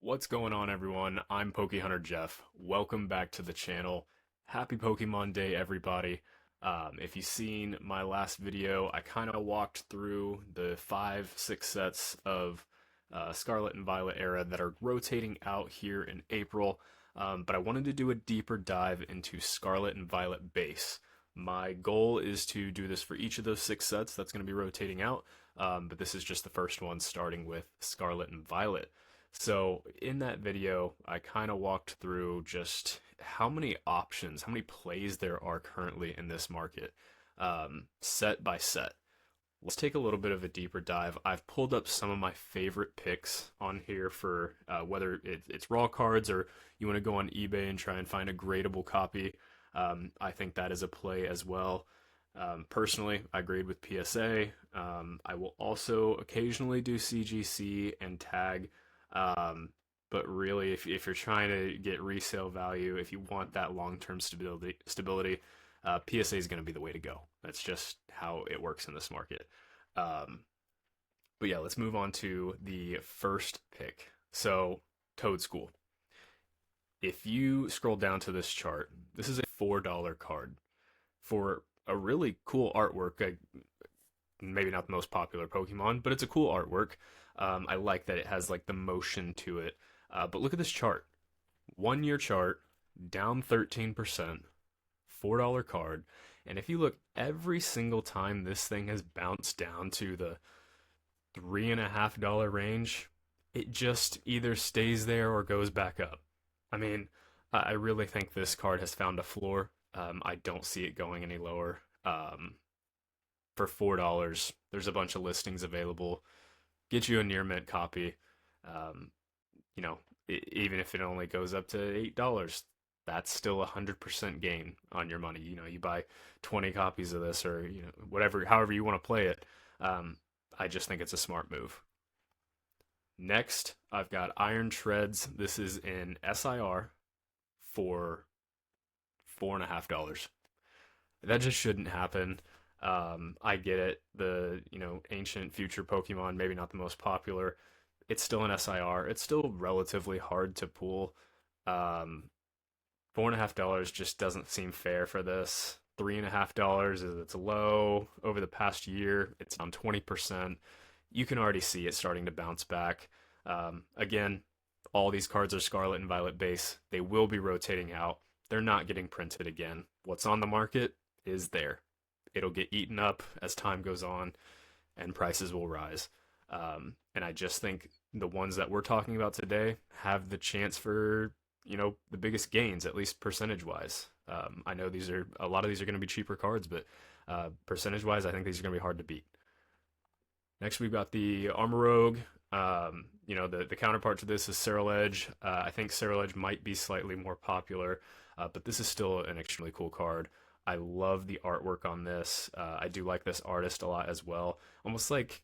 What's going on, everyone? I'm PokeHunter Jeff. Welcome back to the channel. Happy Pokemon Day, everybody. If you've seen my last video, I kind of walked through the 5, 6 sets of Scarlet and Violet era that are rotating out here in April. But I wanted to do a deeper dive into Scarlet and Violet base. My goal is to do this for each of those 6 sets that's going to be rotating out. But this is just the first one, starting with Scarlet and Violet. So in that video, I kind of walked through just how many options, how many plays there are currently in this market, set by set. Let's take a little bit of a deeper dive. I've pulled up some of my favorite picks on here for whether it's raw cards or you want to go on eBay and try and find a gradable copy. I think that is a play as well. Personally, I grade with PSA. I will also occasionally do CGC and tag. But really, if you're trying to get resale value, if you want that long-term stability, PSA is going to be the way to go. That's just how it works in this market. Um, but yeah, let's move on to the first pick. So, Toad School. If you scroll down to this chart, this is a $4 card for a really cool artwork. Maybe not the most popular Pokemon, but it's a cool artwork. I like that it has like the motion to it. But look at this chart. 1 year chart, down 13%, $4 card. And if you look every single time this thing has bounced down to the $3.50 range, it just either stays there or goes back up. I mean, I really think this card has found a floor. I don't see it going any lower. For $4, there's a bunch of listings available. Get you a near mint copy. Um, you know, even if it only goes up to $8, that's still 100% gain on your money. You know, you buy 20 copies of this, or whatever, however you want to play it. I just think it's a smart move. Next, I've got Iron Treads. This is in SIR for $4.50. That just shouldn't happen. I get it. The ancient future Pokemon, maybe not the most popular. It's still an SIR. It's still relatively hard to pull. $4.50 just doesn't seem fair for this. $3.50 is it's low over the past year. It's down 20%. You can already see it starting to bounce back. Again, all these cards are Scarlet and Violet base. They will be rotating out. They're not getting printed again. What's on the market is there. It'll get eaten up as time goes on, and prices will rise. And I just think the ones that we're talking about today have the chance for the biggest gains, at least percentage wise. I know a lot of these are going to be cheaper cards, but percentage wise, I think these are going to be hard to beat. Next, we've got the Armorogue. The counterpart to this is Ceruledge. I think Ceruledge might be slightly more popular, but this is still an extremely cool card. I love the artwork on this. I do like this artist a lot as well. Almost like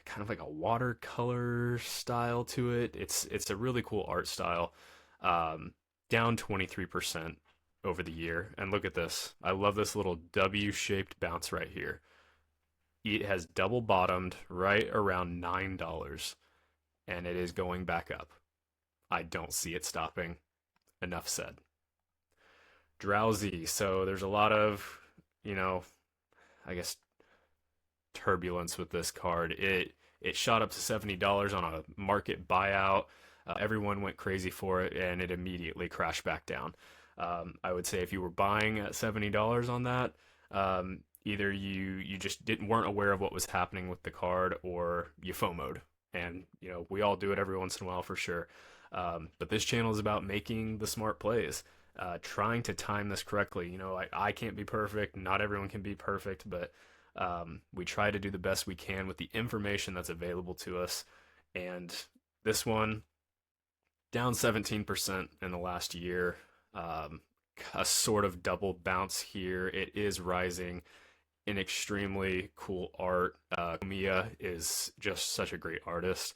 kind of like a watercolor style to it. It's a really cool art style. Down 23% over the year. And look at this. I love this little W-shaped bounce right here. It has double bottomed right around $9, and it is going back up. I don't see it stopping. Enough said. Drowsy. So there's a lot of, I guess turbulence with this card. It shot up to $70 on a market buyout. Everyone went crazy for it, and it immediately crashed back down. I would say if you were buying at $70 on that, either you just weren't aware of what was happening with the card, or you FOMO'd. And we all do it every once in a while for sure. But this channel is about making the smart plays. Trying to time this correctly. I can't be perfect. Not everyone can be perfect, but we try to do the best we can with the information that's available to us. And this one, down 17% in the last year. A sort of double bounce here. It is rising in extremely cool art. Mia is just such a great artist.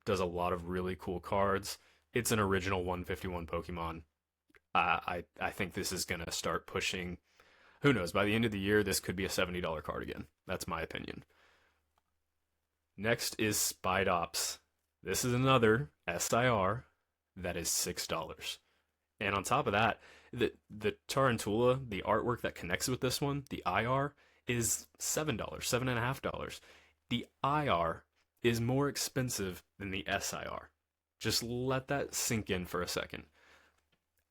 Does a lot of really cool cards. It's an original 151 Pokemon. I think this is going to start pushing. Who knows? By the end of the year, this could be a $70 card again. That's my opinion. Next is Spidops. This is another SIR that is $6. And on top of that, the Tarantula, the artwork that connects with this one, the IR, is $7, $7.50. The IR is more expensive than the SIR. Just let that sink in for a second.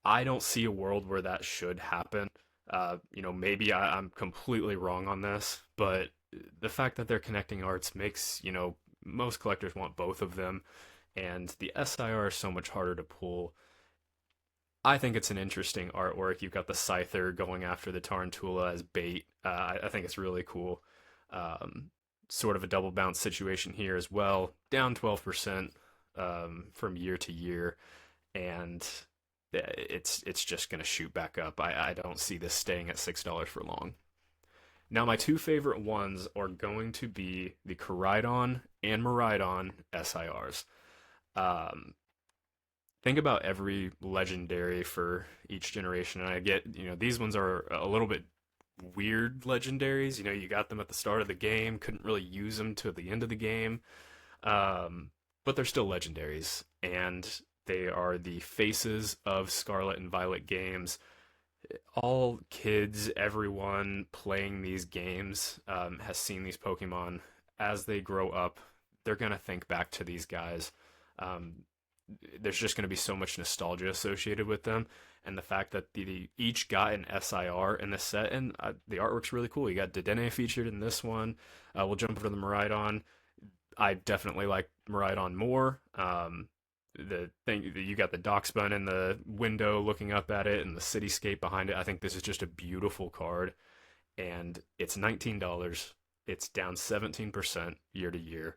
I don't see a world where that should happen. Maybe I'm completely wrong on this, but the fact that they're connecting arts makes, most collectors want both of them, and the SIR is so much harder to pull. I think it's an interesting artwork. You've got the Scyther going after the Tarantula as bait. I think it's really cool. Um, Sort of a double bounce situation here as well. Down 12% from year to year, and it's just going to shoot back up. I don't see this staying at $6 for long. Now, my two favorite ones are going to be the Koraidon and Miraidon SIRs. Um, think about every legendary for each generation, and I get, these ones are a little bit weird legendaries. You got them at the start of the game, couldn't really use them to the end of the game, but they're still legendaries, and they are the faces of Scarlet and Violet games. All kids, everyone playing these games has seen these Pokemon. As they grow up, they're going to think back to these guys. Um, there's just going to be so much nostalgia associated with them. And the fact that each got an SIR in this set, and the artwork's really cool. You got Dedenne featured in this one. We'll jump over to the Miraidon. I definitely like Miraidon more. The thing, you got the Doxbun in the window looking up at it and the cityscape behind it. I think this is just a beautiful card, and it's $19. It's down 17% year to year.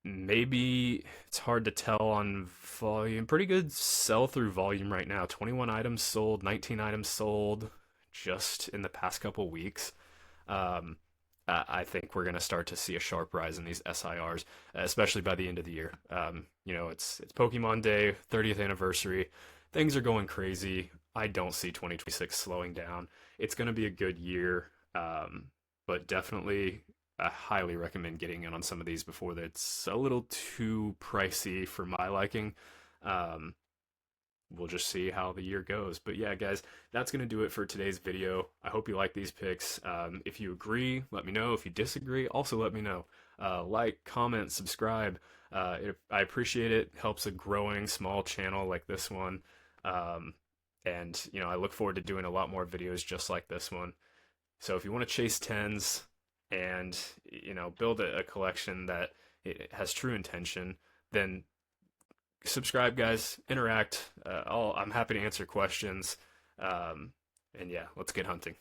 Maybe it's hard to tell on volume. Pretty good sell through volume right now. 21 items sold, 19 items sold just in the past couple weeks. Um, I think we're going to start to see a sharp rise in these SIRs, especially by the end of the year. It's Pokemon Day, 30th anniversary. Things are going crazy. I don't see 2026 slowing down. It's going to be a good year, but definitely I highly recommend getting in on some of these before it's a little too pricey for my liking. Um, we'll just see how the year goes. But yeah, guys, that's going to do it for today's video. I hope you like these picks. If you agree, let me know. If you disagree, also let me know. Like, comment, subscribe. I appreciate it. Helps a growing small channel like this one. And I look forward to doing a lot more videos just like this one. So if you want to chase tens and build a collection that it has true intention, then subscribe, guys, interact. I'm happy to answer questions. And yeah, let's get hunting.